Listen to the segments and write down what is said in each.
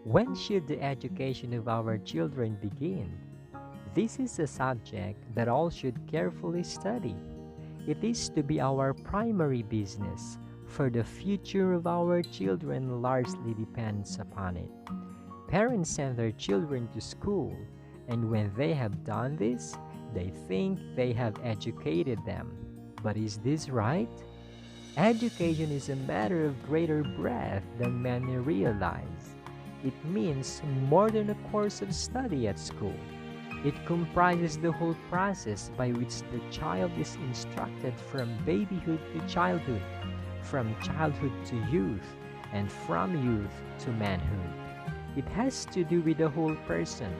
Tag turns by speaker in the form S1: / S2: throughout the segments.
S1: When should the education of our children begin? This is a subject that all should carefully study. It is to be our primary business, for the future of our children largely depends upon it. Parents send their children to school, and when they have done this, they think they have educated them. But is this right? Education is a matter of greater breadth than many realize. It means more than a course of study at school. It comprises the whole process by which the child is instructed from babyhood to childhood, from childhood to youth, and from youth to manhood. It has to do with the whole person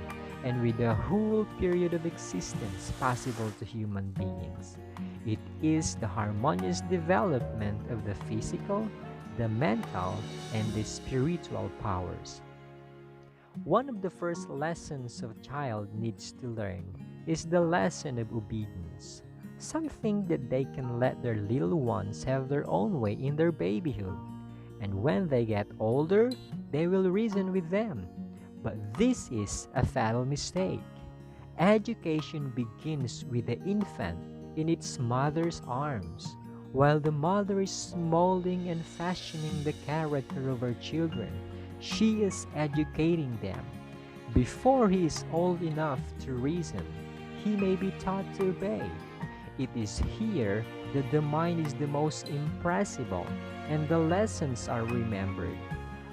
S1: and with the whole period of existence possible to human beings. It is the harmonious development of the physical, the mental, and the spiritual powers. One of the first lessons a child needs to learn is the lesson of obedience, something that they can let their little ones have their own way in their babyhood. And when they get older, they will reason with them. But this is a fatal mistake. Education begins with the infant in its mother's arms, while the mother is molding and fashioning the character of her children. She is educating them. Before he is old enough to reason, he may be taught to obey. It is here that the mind is the most impressible and the lessons are remembered.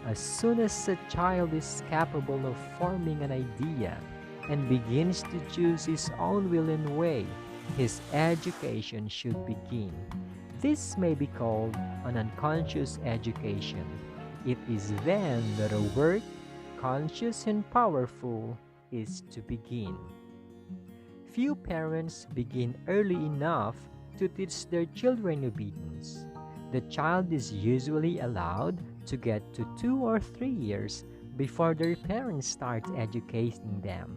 S1: As soon as a child is capable of forming an idea and begins to choose his own will and way, his education should begin. This may be called an unconscious education. It is then that a work, conscious and powerful, is to begin. Few parents begin early enough to teach their children obedience. The child is usually allowed to get to 2 or 3 years before their parents start educating them,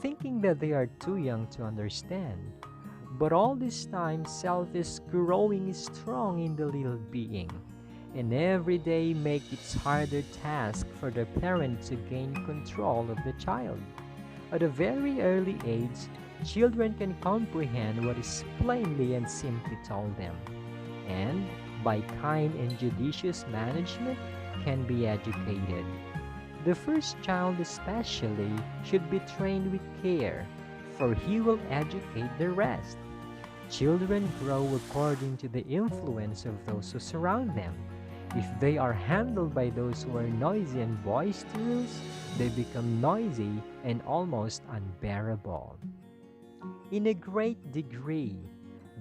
S1: thinking that they are too young to understand. But all this time, self is growing strong in the little being, and every day makes it harder task for the parent to gain control of the child. At a very early age, children can comprehend what is plainly and simply told them, and by kind and judicious management can be educated. The first child especially should be trained with care, for he will educate the rest. Children grow according to the influence of those who surround them. If they are handled by those who are noisy and boisterous, they become noisy and almost unbearable. In a great degree,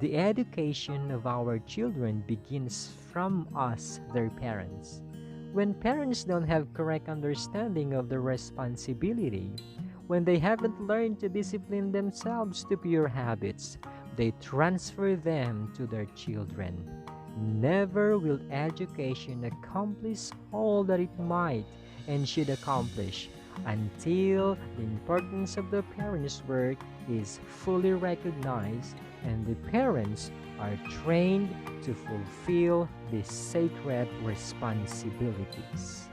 S1: the education of our children begins from us, their parents. When parents don't have correct understanding of their responsibility, when they haven't learned to discipline themselves to pure habits, they transfer them to their children. Never will education accomplish all that it might and should accomplish until the importance of the parents' work is fully recognized and the parents are trained to fulfill these sacred responsibilities.